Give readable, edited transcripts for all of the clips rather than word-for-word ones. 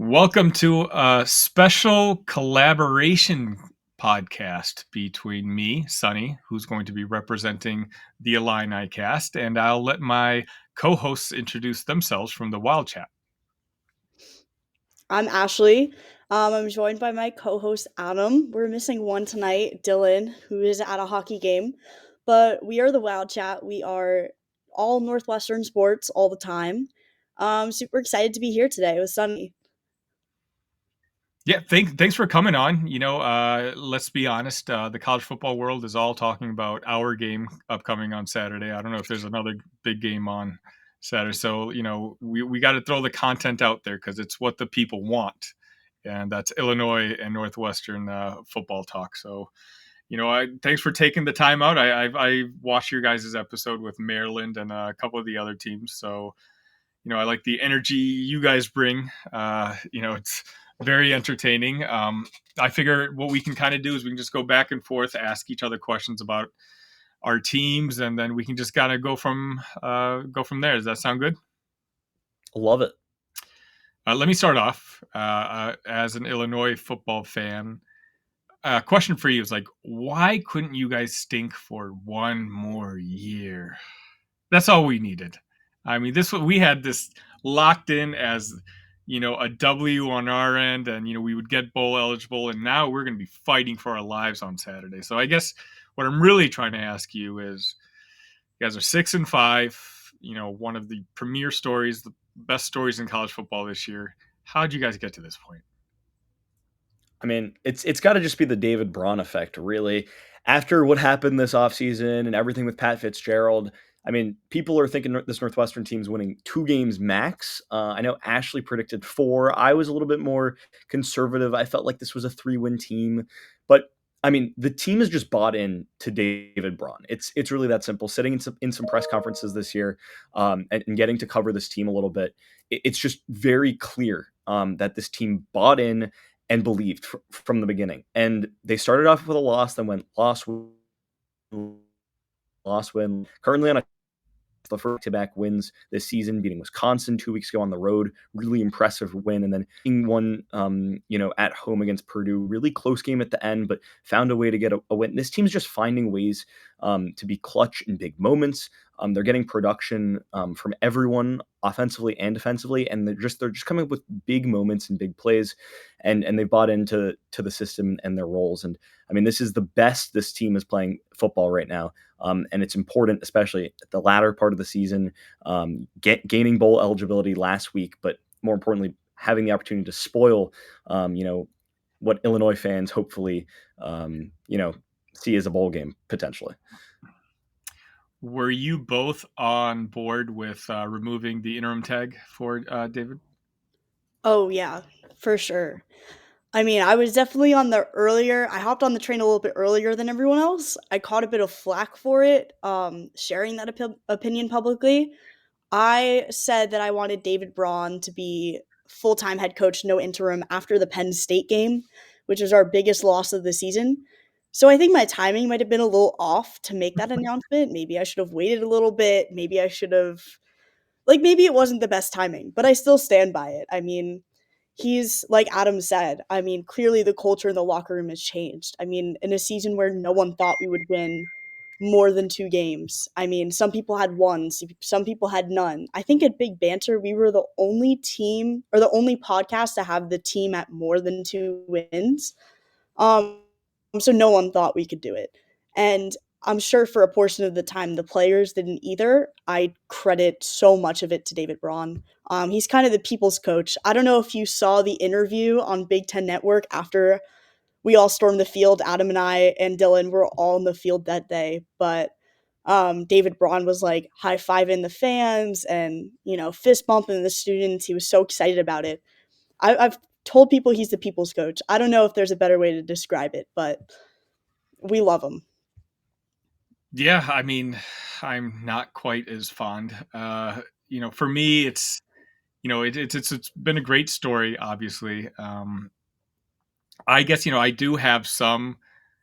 Welcome to a special collaboration podcast between me, Sonny, who's going to be representing the Illini cast, and I'll let my co-hosts introduce themselves from the Wildchat. I'm Ashley. I'm joined by my co-host Adam. We're missing one tonight, Dylan, who is at a hockey game. But we are the Wildchat. We are all Northwestern sports all the time. Super excited to be here today with Sunny. Yeah, thanks for coming on. Let's be honest, the college football world is all talking about our game upcoming on Saturday. I don't know if there's another big game on Saturday, so we got to throw the content out there because it's what the people want, and that's Illinois and Northwestern football talk. So thanks for taking the time out. I watched your guys' episode with Maryland and a couple of the other teams, so I like the energy you guys bring. It's very entertaining. I figure what we can kind of do is we can just go back and forth, ask each other questions about our teams, and then we can just kind of go from there. Does that sound good? Love it. Let me start off as an Illinois football fan. Question for you is why couldn't you guys stink for one more year? That's all we needed. I mean, we had this locked in as a W on our end, and we would get bowl eligible, and now we're going to be fighting for our lives on Saturday. So I guess what I'm really trying to ask you is, you guys are 6-5. One of the premier stories, the best stories in college football this year. How did you guys get to this point? I mean, it's got to just be the David Braun effect, really. After what happened this offseason and everything with Pat Fitzgerald, I mean, people are thinking this Northwestern team's winning 2 games max. I know Ashley predicted 4. I was a little bit more conservative. I felt like this was a 3-win team. But, I mean, the team has just bought in to David Braun. It's really that simple. Sitting in some press conferences this year and getting to cover this team a little bit, it's just very clear that this team bought in and believed from the beginning. And they started off with a loss, then went loss, loss, win. Currently on the first back wins this season, beating Wisconsin 2 weeks ago on the road. Really impressive win. And then one, at home against Purdue. Really close game at the end, but found a way to get a win. This team's just finding ways to be clutch in big moments. They're getting production from everyone offensively and defensively, and they're just coming up with big moments and big plays, and they've bought into the system and their roles. And I mean, this is the best this team is playing football right now, and it's important, especially at the latter part of the season, gaining bowl eligibility last week, but more importantly, having the opportunity to spoil, what Illinois fans hopefully, see as a bowl game potentially. Were you both on board with removing the interim tag for David? Oh yeah, for sure. I mean, I hopped on the train a little bit earlier than everyone else. I caught a bit of flack for it, sharing that opinion publicly. I said that I wanted David Braun to be full-time head coach, no interim, after the Penn State game, which was our biggest loss of the season. So I think my timing might have been a little off to make that announcement. Maybe I should have waited a little bit. Maybe I should have, maybe it wasn't the best timing, but I still stand by it. I mean, he's, like Adam said, I mean, clearly the culture in the locker room has changed. I mean, in a season where no one thought we would win more than 2 games. I mean, some people had 1, some people had none. I think at Big Banter, we were the only team or the only podcast to have the team at more than 2 wins. So no one thought we could do it. And I'm sure for a portion of the time, the players didn't either. I credit so much of it to David Braun. He's kind of the people's coach. I don't know if you saw the interview on Big Ten Network after we all stormed the field. Adam and I and Dylan were all in the field that day, but David Braun was like high-fiving the fans and, fist bumping the students. He was so excited about it. I've told people he's the people's coach. I don't know if there's a better way to describe it, but we love him. Yeah, I mean, I'm not quite as fond. For me, it's been a great story. Obviously, I guess I do have some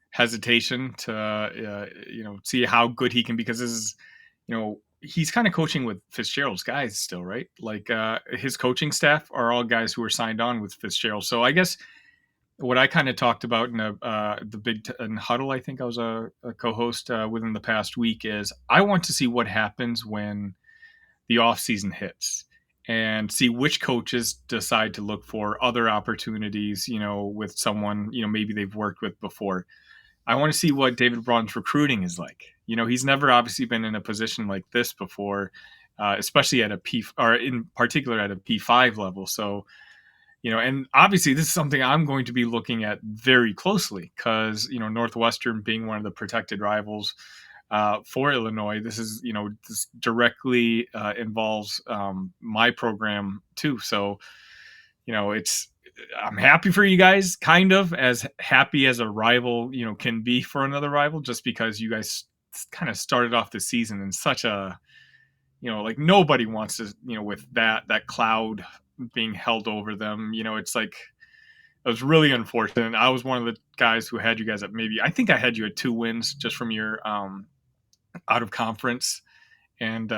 hesitation to see how good he can, because this is he's kind of coaching with Fitzgerald's guys still, right? Like his coaching staff are all guys who are signed on with Fitzgerald. So I guess what I kind of talked about in the in Huddle, I think I was a co-host within the past week, is I want to see what happens when the off season hits and see which coaches decide to look for other opportunities, with someone, maybe they've worked with before. I want to see what David Braun's recruiting is like. He's never obviously been in a position like this before, especially at a P, or in particular at a P5 level. So, and obviously this is something I'm going to be looking at very closely because, Northwestern being one of the protected rivals for Illinois, this directly involves my program too. So, I'm happy for you guys, kind of as happy as a rival, can be for another rival, just because you guys kind of started off the season in such a, like nobody wants to, with that cloud being held over them. It's like, it was really unfortunate. I was one of the guys who had you guys I think I had you at 2 wins just from your out of conference. And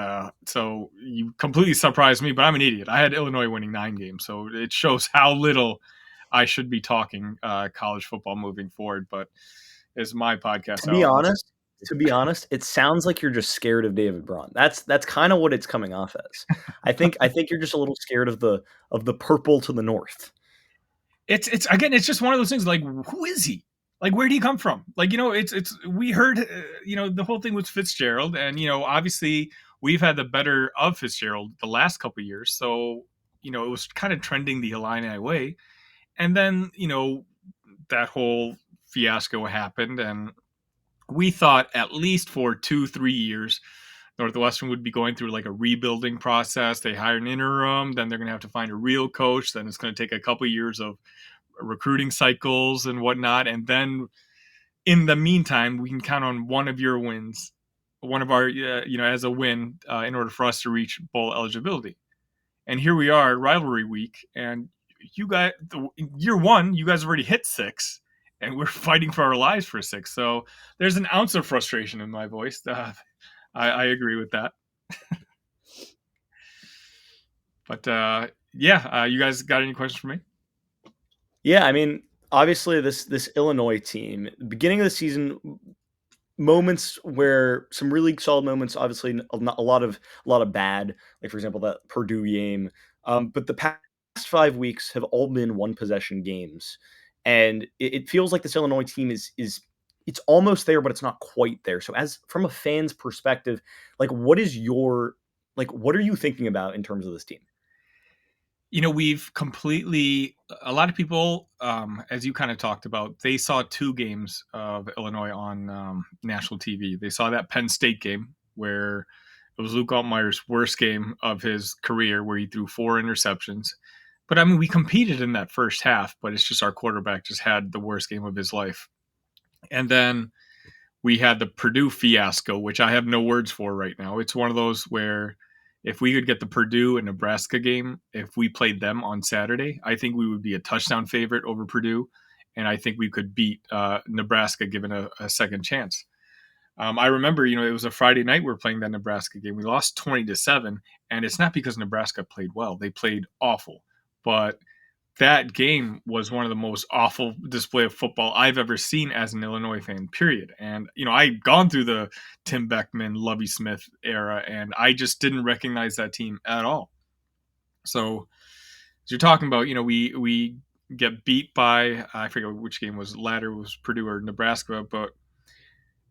so you completely surprised me, but I'm an idiot. I had Illinois winning 9 games, so it shows how little I should be talking college football moving forward. But it's my podcast. To be honest, it sounds like you're just scared of David Braun. That's kind of what it's coming off as. I think you're just a little scared of the purple to the north. It's just one of those things. Like, who is he? Like, where did he come from? Like, we heard, the whole thing with Fitzgerald, and, obviously we've had the better of Fitzgerald the last couple of years. So, it was kind of trending the Illini way. And then, that whole fiasco happened. And we thought at least for 2-3 years, Northwestern would be going through like a rebuilding process. They hire an interim, then they're going to have to find a real coach. Then it's going to take a couple of years of recruiting cycles and whatnot. And then in the meantime, we can count on one of your wins, one of our, as a win in order for us to reach bowl eligibility. And here we are, rivalry week. And you guys, year 1, you guys already hit 6 and we're fighting for our lives for 6. So there's an ounce of frustration in my voice. I agree with that. But you guys got any questions for me? Yeah, I mean, obviously this Illinois team, beginning of the season, moments where some really solid moments, obviously a lot of bad, like for example that Purdue game. But the past 5 weeks have all been one possession games, and it feels like this Illinois team is it's almost there, but it's not quite there. So, as from a fan's perspective, like what are you thinking about in terms of this team? We've completely, a lot of people, as you kind of talked about, they saw 2 games of Illinois on national TV. They saw that Penn State game where it was Luke Altmaier's worst game of his career, where he threw 4 interceptions. But I mean, we competed in that first half, but it's just our quarterback just had the worst game of his life. And then we had the Purdue fiasco, which I have no words for right now. It's one of those where if we could get the Purdue and Nebraska game, if we played them on Saturday, I think we would be a touchdown favorite over Purdue. And I think we could beat Nebraska given a second chance. I remember, it was a Friday night we were playing that Nebraska game. We lost 20-7, and it's not because Nebraska played well. They played awful. But that game was one of the most awful display of football I've ever seen as an Illinois fan, period. And, I'd gone through the Tim Beckman, Lovie Smith era, and I just didn't recognize that team at all. So as you're talking about, we get beat by, I forget which game was latter, was Purdue or Nebraska, but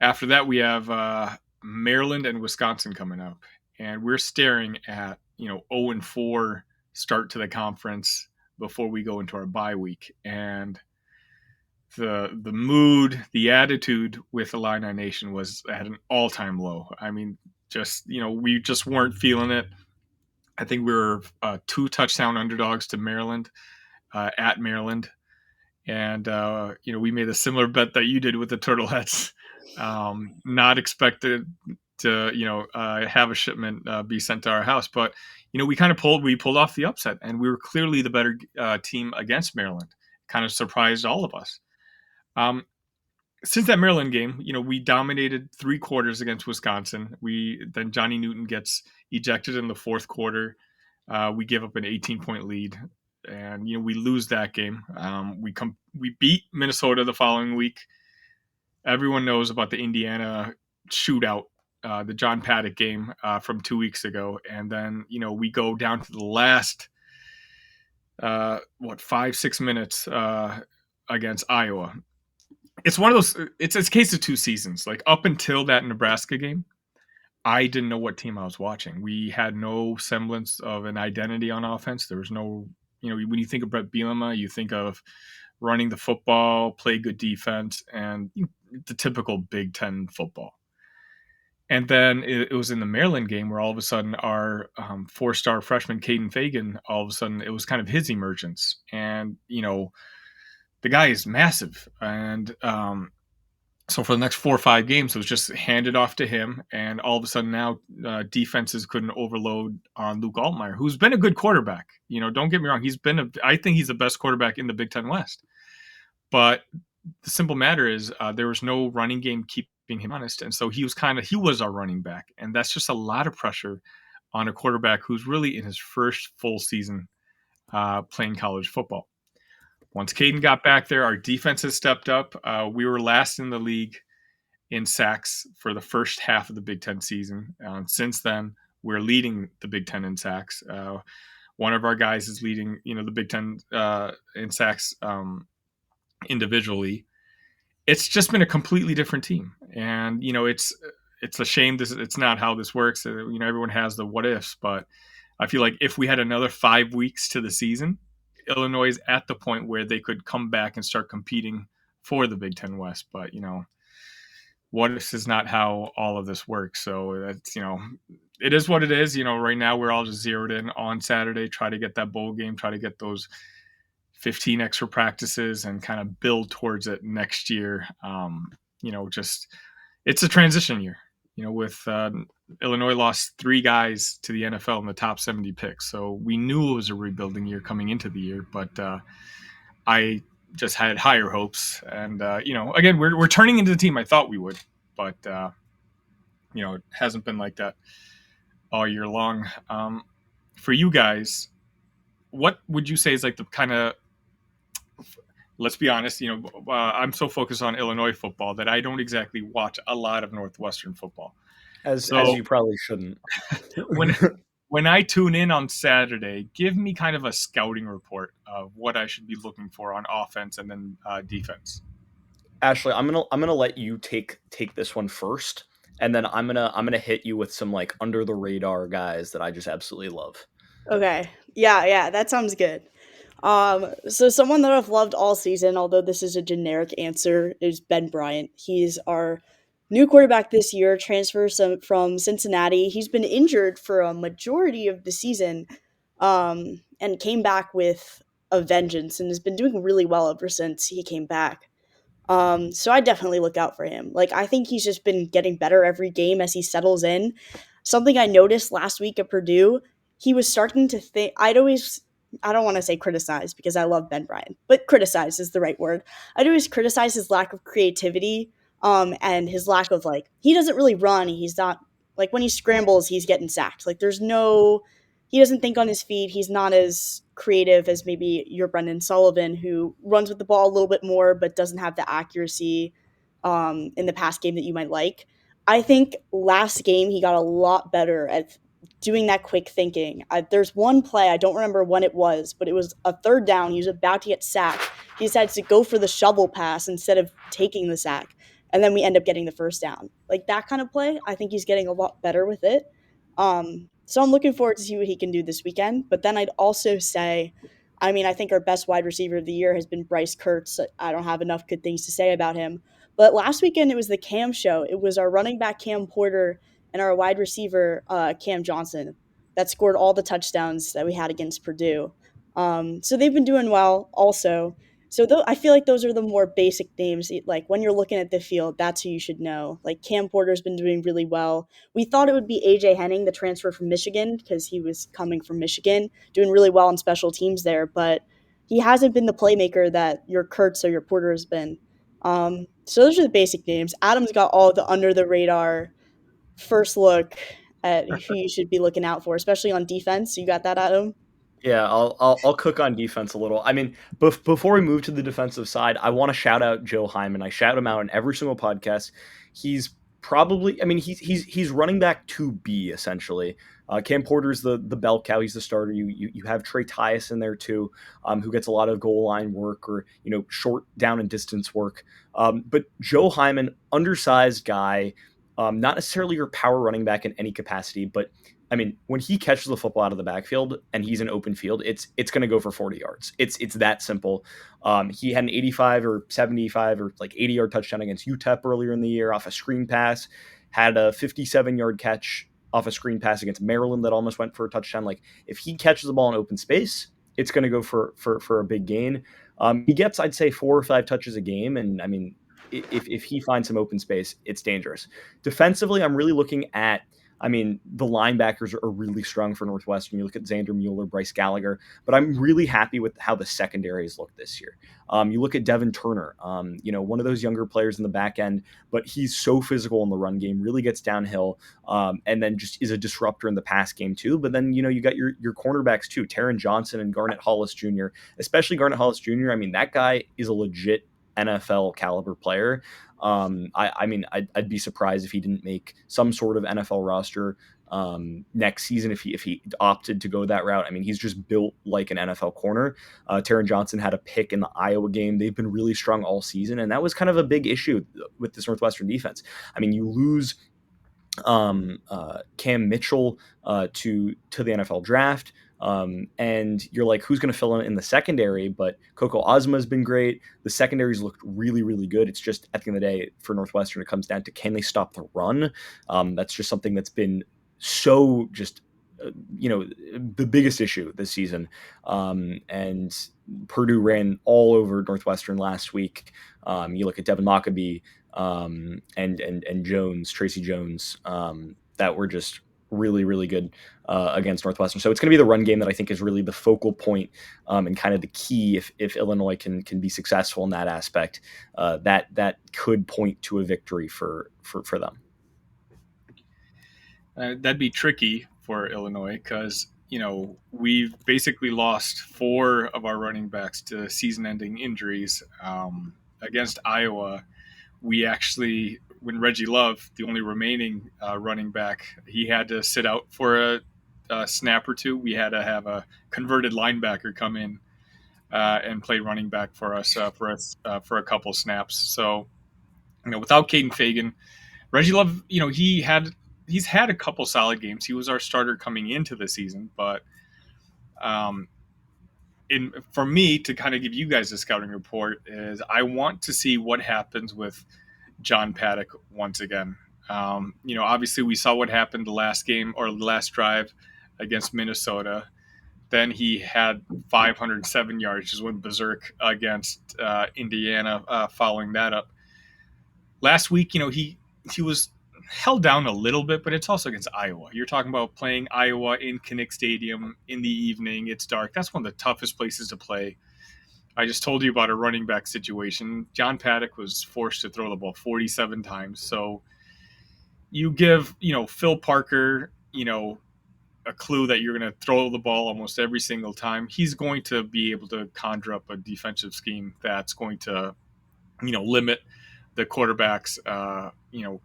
after that we have Maryland and Wisconsin coming up, and we're staring at, 0-4 start to the conference before we go into our bye week. And the mood, the attitude with Illini Nation was at an all-time low. I mean, we just weren't feeling it. I think we were 2 touchdown underdogs to Maryland at Maryland. And, we made a similar bet that you did with the Turtleheads. Not expected to, have a shipment be sent to our house. But, we pulled off the upset, and we were clearly the better team against Maryland. Kind of surprised all of us. since that Maryland game, we dominated 3 quarters against Wisconsin. Then Johnny Newton gets ejected in the fourth quarter. We give up an 18-point lead, and we lose that game. We beat Minnesota the following week. Everyone knows about the Indiana shootout, the John Paddock game from 2 weeks ago, and then we go down to the last 5-6 minutes against Iowa. It's one of those. It's a case of two seasons. Like up until that Nebraska game, I didn't know what team I was watching. We had no semblance of an identity on offense. There was no, when you think of Brett Bielema, you think of running the football, play good defense, and the typical Big Ten football. And then it was in the Maryland game where all of a sudden our 4-star freshman Caden Fagan, all of a sudden it was kind of his emergence. And, the guy is massive. And so for the next 4 or 5 games, it was just handed off to him. And all of a sudden now defenses couldn't overload on Luke Altmaier, who's been a good quarterback. Don't get me wrong. I think he's the best quarterback in the Big Ten West. But the simple matter is there was no running game keeping him honest. And so he was our running back. And that's just a lot of pressure on a quarterback who's really in his first full season playing college football. Once Caden got back there, our defense has stepped up. We were last in the league in sacks for the first half of the Big Ten season. Since then, we're leading the Big Ten in sacks. One of our guys is leading, the Big Ten in sacks individually. It's just been a completely different team, and it's a shame it's not how this works. Everyone has the what ifs, but I feel like if we had another 5 weeks to the season, Illinois is at the point where they could come back and start competing for the Big Ten West. But, what if is not how all of this works. So that's, it is what it is. Right now we're all just zeroed in on Saturday, try to get that bowl game, try to get those 15 extra practices and kind of build towards it next year. It's a transition year, with Illinois lost 3 guys to the NFL in the top 70 picks. So we knew it was a rebuilding year coming into the year, but I just had higher hopes. And, again, we're turning into the team I thought we would, but, it hasn't been like that all year long. For you guys, what would you say is like the kind of, let's be honest, I'm so focused on Illinois football that I don't exactly watch a lot of Northwestern football. As you probably shouldn't. when I tune in on Saturday, give me kind of a scouting report of what I should be looking for on offense and then defense. Ashleigh, I'm gonna let you take this one first, and then I'm gonna hit you with some like under the radar guys that I just absolutely love. Okay. Yeah, that sounds good. So someone that I've loved all season, although this is a generic answer, is Ben Bryant. He's our new quarterback this year, transfers from Cincinnati. He's been injured for a majority of the season, and came back with a vengeance and has been doing really well ever since he came back. So I definitely look out for him. Like, I think he's just been getting better every game as he settles in. Something I noticed last week at Purdue, he was starting to think, I don't want to say criticize because I love Ben Bryant, but criticize is the right word. I'd always criticize his lack of creativity, and his lack of, like, he doesn't really run. He's not, like, when he scrambles, he's getting sacked. Like, he doesn't think on his feet. He's not as creative as maybe your Brendan Sullivan, who runs with the ball a little bit more, but doesn't have the accuracy in the pass game that you might like. I think last game he got a lot better at doing that quick thinking. There's one play, I don't remember when it was, but it was a 3rd down. He was about to get sacked. He decided to go for the shovel pass instead of taking the sack. And then we end up getting the 1st down. Like, that kind of play, I think he's getting a lot better with it. So I'm looking forward to see what he can do this weekend. But then I'd also say, I think our best wide receiver of the year has been Bryce Kurtz. I don't have enough good things to say about him. But last weekend, it was the Cam show. It was our running back, Cam Porter, and our wide receiver, Cam Johnson, that scored all the touchdowns that we had against Purdue. So they've been doing well also. So I feel like those are the more basic names. Like, when you're looking at the field, that's who you should know. Like, Cam Porter's been doing really well. We thought it would be A.J. Henning, the transfer from Michigan, because he was coming from Michigan, doing really well on special teams there. But he hasn't been the playmaker that your Kurtz or your Porter has been. So those are the basic names. Adam's got all the under the radar first look at who you should be looking out for, especially on defense. You got that, Adam? Yeah, I'll cook on defense a little. I mean, before we move to the defensive side, I want to shout out Joe Hyman. I shout him out in every single podcast. He's probably, I mean, he's running back 2B essentially. Cam Porter's the bell cow. He's the starter. You have Trey Tyus in there too, who gets a lot of goal line work or short down and distance work. But Joe Hyman, undersized guy, not necessarily your power running back in any capacity, but I mean, when he catches the football out of the backfield and he's in open field, it's going to go for 40 yards. It's that simple. He had an 85 or 75 or like 80-yard touchdown against UTEP earlier in the year off a screen pass. Had a 57-yard catch off a screen pass against Maryland that almost went for a touchdown. Like if he catches the ball in open space, it's going to go for a big gain. He gets, I'd say, 4 or 5 touches a game, and I mean, if he finds some open space, it's dangerous. Defensively, I'm really looking at. I mean, the linebackers are really strong for Northwestern. You look at Xander Mueller, Bryce Gallagher, but I'm really happy with how the secondaries look this year. You look at Devin Turner, one of those younger players in the back end, but he's so physical in the run game, really gets downhill, and then just is a disruptor in the pass game too. But then, you got your cornerbacks too, Taron Johnson and Garnett Hollis Jr., especially Garnett Hollis Jr. I mean, that guy is a legit NFL caliber player. I mean, I'd be surprised if he didn't make some sort of NFL roster next season if he opted to go that route. I mean, he's just built like an NFL corner. Taron Johnson had a pick in the Iowa game. They've been really strong all season, and that was kind of a big issue with this Northwestern defense. I mean, you lose Cam Mitchell to the NFL draft. And you're like, who's going to fill in the secondary? But Coco Ozma has been great. The secondaries looked really, really good. It's just at the end of the day for Northwestern, it comes down to can they stop the run? That's just something that's been so just the biggest issue this season. And Purdue ran all over Northwestern last week. You look at Devin Maccabee and Jones, Tracy Jones, that were just really, really good against Northwestern. So it's going to be the run game that I think is really the focal point and kind of the key if Illinois can be successful in that aspect. That could point to a victory for them. That'd be tricky for Illinois because we've basically lost 4 of our running backs to season-ending injuries. Against Iowa, we actually, when Reggie Love, the only remaining running back, he had to sit out for a snap or two. We had to have a converted linebacker come in and play running back for us for a couple snaps. So, without Caden Fagan, Reggie Love, he's had a couple solid games. He was our starter coming into the season, but for me to kind of give you guys a scouting report is I want to see what happens with John Paddock once again. Obviously we saw what happened the last game or the last drive against Minnesota. Then he had 507 yards, just went berserk against Indiana following that up. Last week, he was held down a little bit, but it's also against Iowa. You're talking about playing Iowa in Kinnick Stadium in the evening. It's dark. That's one of the toughest places to play. I just told you about a running back situation. John Paddock was forced to throw the ball 47 times. So you give, Phil Parker, a clue that you're going to throw the ball almost every single time. He's going to be able to conjure up a defensive scheme that's going to, limit the quarterback's,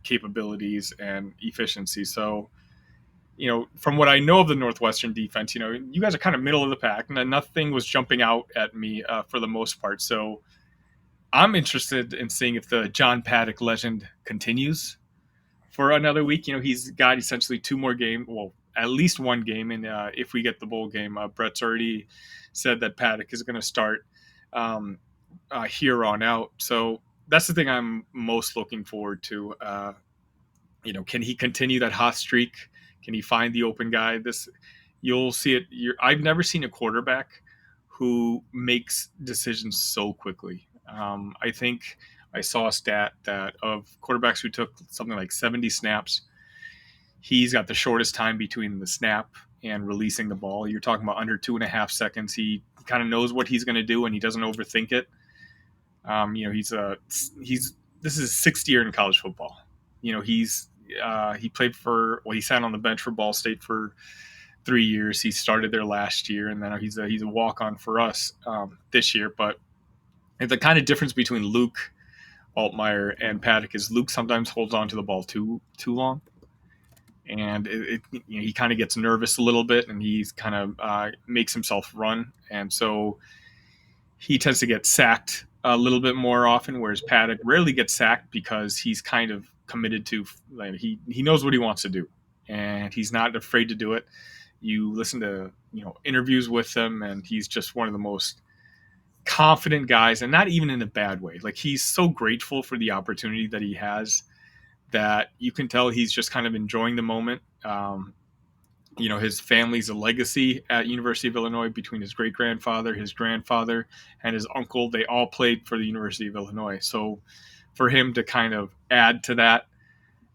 capabilities and efficiency. So, from what I know of the Northwestern defense, you guys are kind of middle of the pack, and nothing was jumping out at me for the most part. So I'm interested in seeing if the John Paddock legend continues for another week. He's got essentially 2 more games, well, at least 1 game, and if we get the bowl game, Brett's already said that Paddock is going to start here on out. So that's the thing I'm most looking forward to. Can he continue that hot streak? Can he find the open guy? You'll see it. I've never seen a quarterback who makes decisions so quickly. I think I saw a stat that of quarterbacks who took something like 70 snaps, he's got the shortest time between the snap and releasing the ball. You're talking about under 2.5 seconds. He kind of knows what he's going to do and he doesn't overthink it. He's this is his sixth year in college football. He played he sat on the bench for Ball State for 3 years. He started there last year, and then he's a walk on for us this year. But the kind of difference between Luke Altmaier and Paddock is Luke sometimes holds on to the ball too long, and he kind of gets nervous a little bit, and he's kind of makes himself run, and so he tends to get sacked a little bit more often, whereas Paddock rarely gets sacked because he's kind of committed to, like, he knows what he wants to do, and he's not afraid to do it. You listen to interviews with him, and he's just one of the most confident guys, and not even in a bad way. Like, he's so grateful for the opportunity that he has that you can tell he's just kind of enjoying the moment. His family's a legacy at University of Illinois between his great-grandfather, his grandfather, and his uncle. They all played for the University of Illinois. So for him to kind of add to that,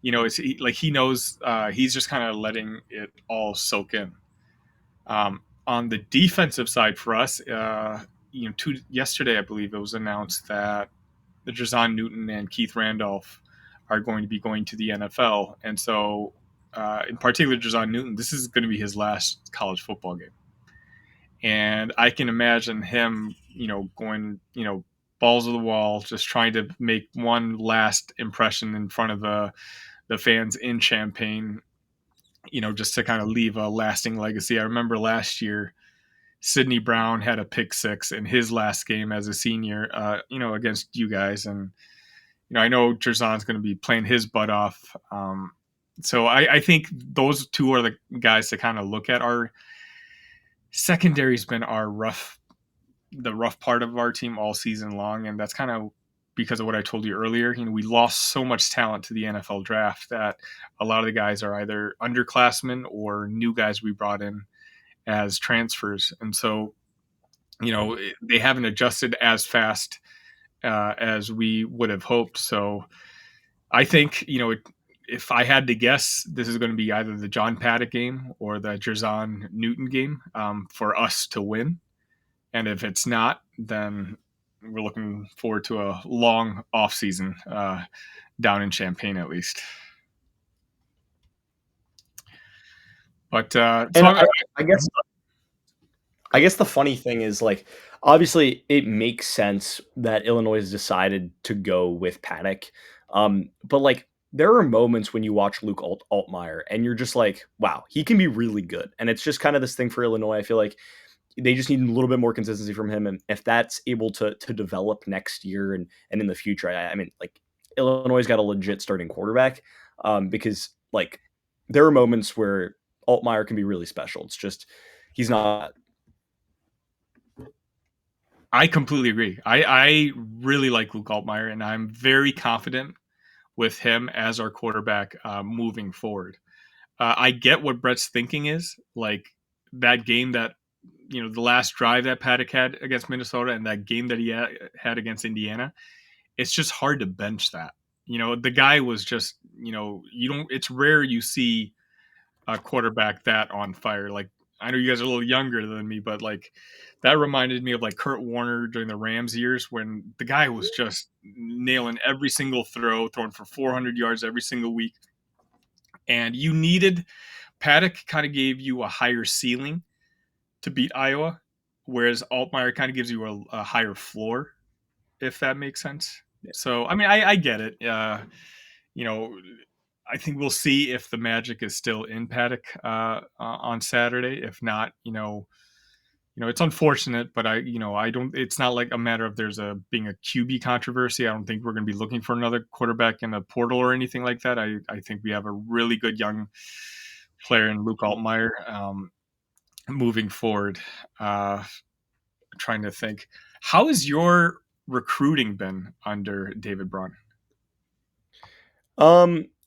he knows he's just kind of letting it all soak in. On the defensive side for us, yesterday, I believe it was announced that the Jazon Newton and Keith Randolph are going to be going to the NFL. And so, in particular, Jazon Newton, this is going to be his last college football game. And I can imagine him, going, balls to the wall, just trying to make one last impression in front of the fans in Champaign, just to kind of leave a lasting legacy. I remember last year, Sidney Brown had a pick six in his last game as a senior, against you guys. And, I know Jerzon's going to be playing his butt off. So I think those two are the guys to kind of look at. Our secondary's been the rough part of our team all season long. And that's kind of because of what I told you earlier. We lost so much talent to the NFL draft that a lot of the guys are either underclassmen or new guys we brought in as transfers. And so, they haven't adjusted as fast as we would have hoped. So I think, if I had to guess, this is going to be either the John Paddock game or the Jerzon Newton game for us to win. And if it's not, then we're looking forward to a long off season down in Champaign, at least. But I guess the funny thing is, like, obviously it makes sense that Illinois has decided to go with Paddock. But like, there are moments when you watch Luke Altmaier and you're just like, wow, he can be really good. And it's just kind of this thing for Illinois. I feel like they just need a little bit more consistency from him. And if that's able to develop next year and in the future, I mean, like, Illinois got a legit starting quarterback, because like there are moments where Altmaier can be really special. It's just, he's not. I completely agree. I really like Luke Altmaier, and I'm very confident with him as our quarterback moving forward. I get what Brett's thinking is, like that game that, the last drive that Paddock had against Minnesota and that game that he had against Indiana. It's just hard to bench that. The guy was just, it's rare you see a quarterback that on fire. Like, I know you guys are a little younger than me, but like that reminded me of like Kurt Warner during the Rams years when the guy was just nailing every single throw, throwing for 400 yards every single week. And you needed, Paddock kind of gave you a higher ceiling to beat Iowa, whereas Altmaier kind of gives you a higher floor, if that makes sense. So, I mean, I get it. I think we'll see if the magic is still in Paddock on Saturday. If not, it's unfortunate, but I don't. It's not like a matter of being a QB controversy. I don't think we're going to be looking for another quarterback in a portal or anything like that. I think we have a really good young player in Luke Altmaier. Moving forward, trying to think, how has your recruiting been under David Braun?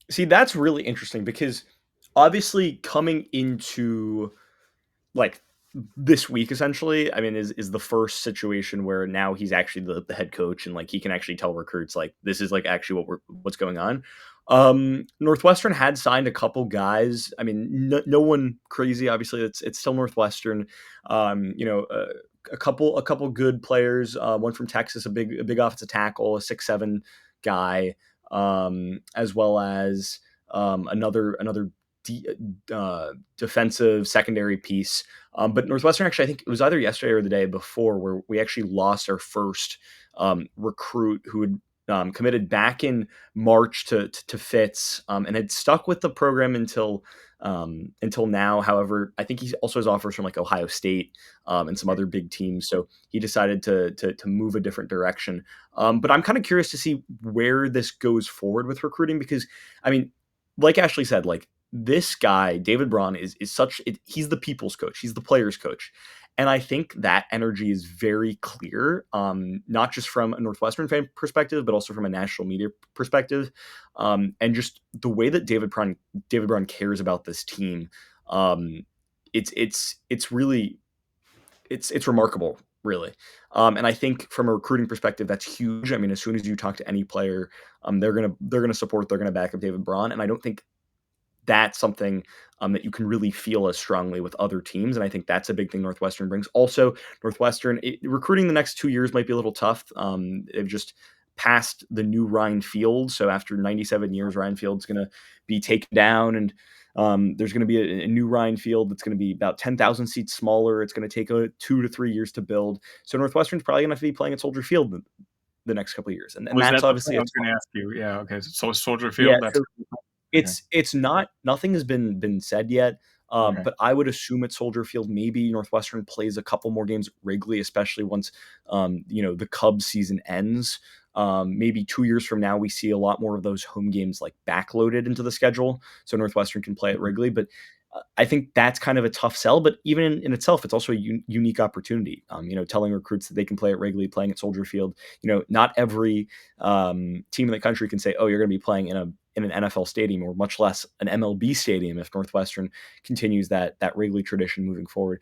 See, that's really interesting because obviously coming into like this week, essentially, I mean, is the first situation where now he's actually the head coach and like he can actually tell recruits like this is like actually what's going on. Northwestern had signed a couple guys. I mean, no one crazy. Obviously, it's still Northwestern. You know, a couple good players. One from Texas, a big offensive tackle, a 6'7" guy, as well as another defensive secondary piece. But Northwestern, actually, I think it was either yesterday or the day before, where we actually lost our first recruit who had committed back in March to Fitz, and had stuck with the program until now. However, I think he also has offers from like Ohio State and some other big teams, so he decided to move a different direction. But I'm kind of curious to see where this goes forward with recruiting, because I mean, like Ashley said, like this guy David Braun is he's the people's coach, he's the players' coach. And I think that energy is very clear, not just from a Northwestern fan perspective, but also from a national media perspective. And just the way that David Braun cares about this team, it's really it's remarkable, really. And I think from a recruiting perspective, that's huge. I mean, as soon as you talk to any player, they're gonna support, they're gonna back up David Braun, and I don't think that's something that you can really feel as strongly with other teams. And I think that's a big thing Northwestern brings. Also, recruiting the next 2 years might be a little tough. They've just passed the new Ryan Field. So after 97 years, Ryan Field's going to be taken down, and there's going to be a new Ryan Field that's going to be about 10,000 seats smaller. It's going to take 2 to 3 years to build. So Northwestern's probably going to have to be playing at Soldier Field the next couple of years. And Was that's that the obviously point I a was going to ask you? Yeah. Okay. So Soldier yeah. Field. That's So okay. it's not nothing has been said yet, Okay. but I would assume at Soldier Field, maybe Northwestern plays a couple more games at Wrigley, especially once the Cubs season ends. Maybe 2 years from now, we see a lot more of those home games like backloaded into the schedule, so Northwestern can play at Mhm. Wrigley. But I think that's kind of a tough sell. But even in itself, it's also a unique opportunity. Telling recruits that they can play at Wrigley, playing at Soldier Field. Not every team in the country can say, "Oh, you're going to be playing in an NFL stadium, or much less an MLB stadium," if Northwestern continues that Wrigley tradition moving forward.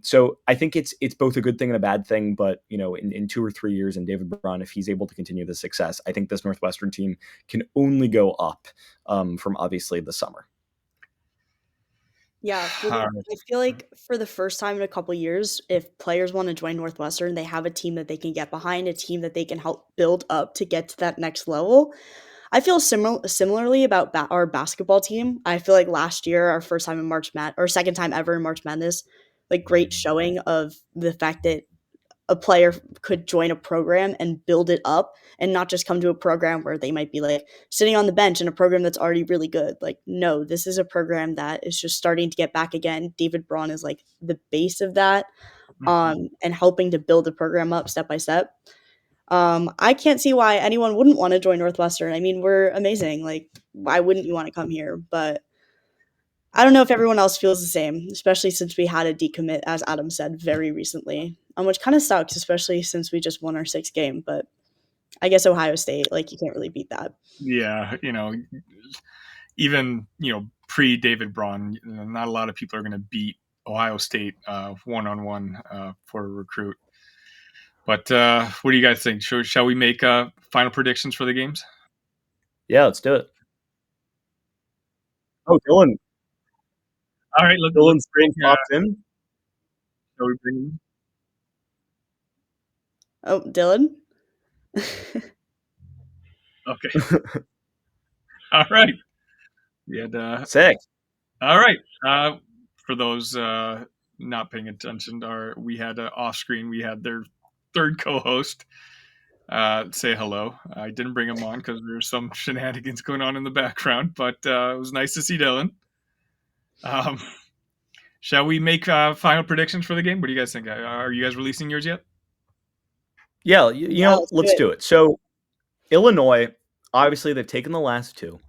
So I think it's both a good thing and a bad thing. But in 2 or 3 years, and David Braun, if he's able to continue the success, I think this Northwestern team can only go up from obviously the summer. Yeah, All right. I feel like for the first time in a couple years, if players want to join Northwestern, they have a team that they can get behind, a team that they can help build up to get to that next level. I feel similarly about our basketball team. I feel like last year, our first time in or second time ever in March Madness, like great showing of the fact that a player could join a program and build it up and not just come to a program where they might be like sitting on the bench in a program that's already really good. Like, no, this is a program that is just starting to get back again. David Braun is like the base of that, Mhm. and helping to build the program up step by step. I can't see why anyone wouldn't want to join Northwestern. I mean, we're amazing. Like, why wouldn't you want to come here? But I don't know if everyone else feels the same, especially since we had a decommit, as Adam said, very recently, which kind of sucks, especially since we just won our sixth game. But I guess Ohio State, like, you can't really beat that. Yeah. Even pre David Braun, not a lot of people are going to beat Ohio State 1-on-1 for a recruit. But what do you guys think? Shall we make final predictions for the games? Yeah, let's do it. Oh, All right, let's Dylan's bring. Dylan popped in. Shall we bring? Oh, Dylan? Okay. All right. Yeah. Sick. All right. For those not paying attention, we had off screen. We had their third co-host say hello. I didn't bring him on because there was some shenanigans going on in the background, but it was nice to see Dylan. Um, shall we make final predictions for the game? What do you guys think? Are you guys releasing yours yet? Yeah, Yeah, let's do let's it. do it. So Illinois, obviously they've taken the last two,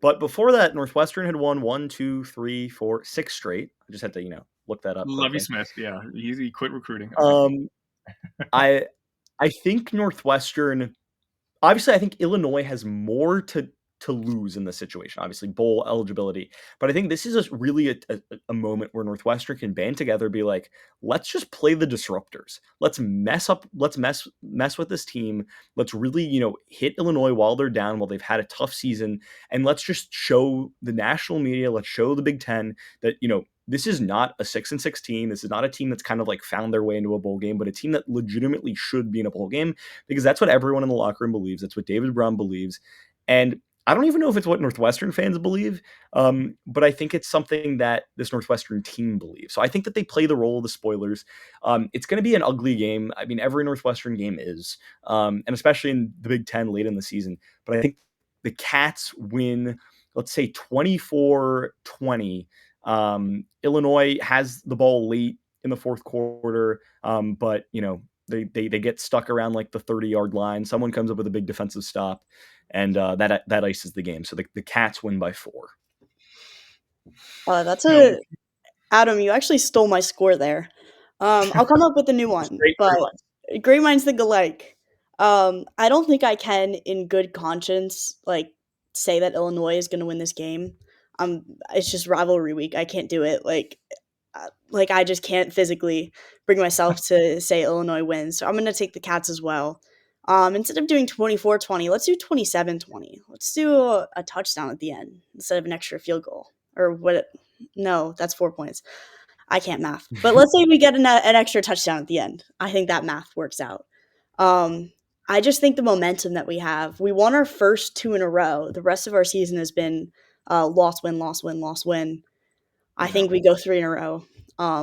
but before that, Northwestern had won 1, 2, 3, 4, 6 straight. I just had to look that up Lovey quickly. Smith. Yeah, he quit recruiting. Okay. Um, I think Northwestern. Obviously, I think Illinois has more to to lose in this situation. Obviously, bowl eligibility. But I think this is really a moment where Northwestern can band together, be like, let's just play the disruptors. Let's mess with this team. Let's really, hit Illinois while they're down, while they've had a tough season. And let's just show the national media, let's show the Big Ten that, this is not a 6-6 team. This is not a team that's kind of like found their way into a bowl game, but a team that legitimately should be in a bowl game, because that's what everyone in the locker room believes. That's what David Braun believes. And I don't even know if it's what Northwestern fans believe, but I think it's something that this Northwestern team believes. So I think that they play the role of the spoilers. It's going to be an ugly game. I mean, every Northwestern game is, and especially in the Big Ten late in the season. But I think the Cats win, let's say 24-20. Illinois has the ball late in the fourth quarter, but they get stuck around like the 30-yard line. Someone comes up with a big defensive stop, and that ices the game. So the Cats win by 4. That's No, Adam, you actually stole my score there. I'll come up with a new one, but great minds think alike. I don't think I can, in good conscience, say that Illinois is going to win this game. It's just rivalry week. I can't do it. I just can't physically bring myself to say Illinois wins. So I'm going to take the Cats as well. Instead of doing 24-20, let's do 27-20. Let's do a touchdown at the end instead of an extra field goal. Or what? No, that's 4 points. I can't math. But let's say we get an extra touchdown at the end. I think that math works out. I just think the momentum that we have. We won our first 2 in a row. The rest of our season has been loss, win, loss, win, loss, win. I think we go 3 in a row.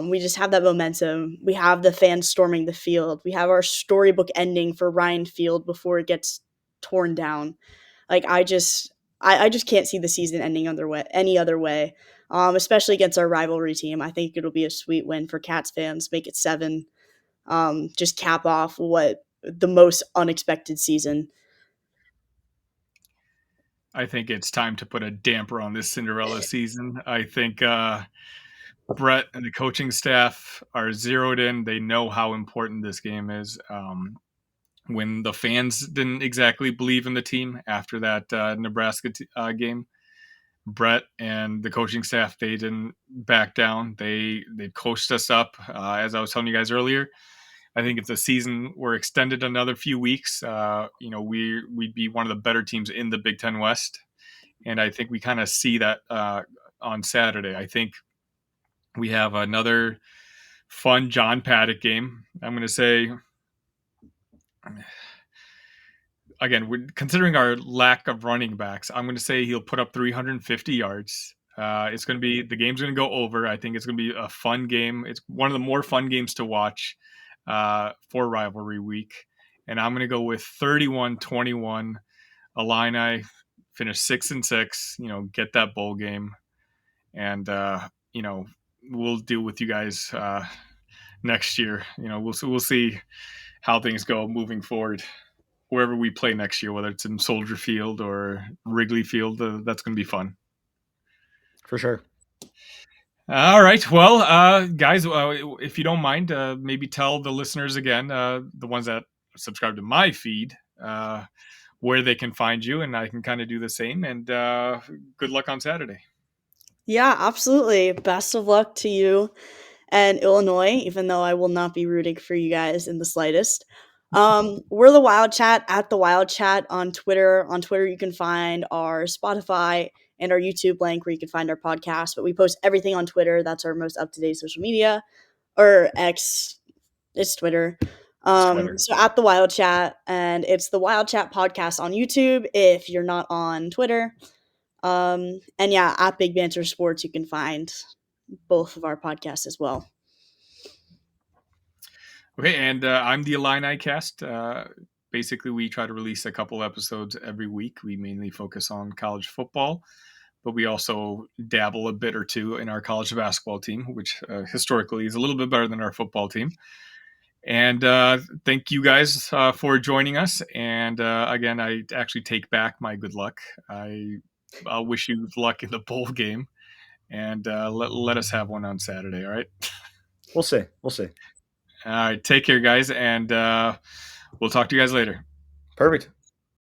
We just have that momentum. We have the fans storming the field. We have our storybook ending for Ryan Field before it gets torn down. I just can't see the season ending any other way. Especially against our rivalry team. I think it'll be a sweet win for Cats fans. Make it 7. Just cap off what the most unexpected season. I think it's time to put a damper on this Cinderella season. I think Brett and the coaching staff are zeroed in. They know how important this game is. When the fans didn't exactly believe in the team after that Nebraska game, Brett and the coaching staff, they didn't back down. They coached us up. As I was telling you guys earlier, I think if the season were extended another few weeks, we'd be one of the better teams in the Big Ten West. And I think we kind of see that on Saturday. I think we have another fun John Paddock game. I'm going to say, again, considering our lack of running backs, I'm going to say he'll put up 350 yards. The game's going to go over. I think it's going to be a fun game. It's one of the more fun games to watch for rivalry week. And I'm going to go with 31-21. Illini finish 6-6, get that bowl game. And, we'll deal with you guys next year. We'll see how things go moving forward. Wherever we play next year, whether it's in Soldier Field or Wrigley Field, that's going to be fun. For sure. All right. Well, guys, if you don't mind, maybe tell the listeners again, the ones that subscribe to my feed, where they can find you, and I can kind of do the same. And good luck on Saturday. Yeah, absolutely. Best of luck to you and Illinois, even though I will not be rooting for you guys in the slightest. We're the Wildchat, at the Wildchat on Twitter. On Twitter, you can find our Spotify and our YouTube link where you can find our podcast. But we post everything on Twitter. That's our most up-to-date social media. Or X. It's Twitter. So at the Wildchat, and it's the Wildchat podcast on YouTube if you're not on Twitter. And yeah, at Big Banter Sports, you can find both of our podcasts as well. Okay, and I'm the Illini Cast. Basically, we try to release a couple episodes every week. We mainly focus on college football, but we also dabble a bit or two in our college basketball team, which historically is a little bit better than our football team. And thank you guys for joining us. And again, I actually take back my good luck. I'll wish you luck in the bowl game, and let us have one on Saturday. All right. We'll see. All right. Take care, guys, and we'll talk to you guys later. Perfect.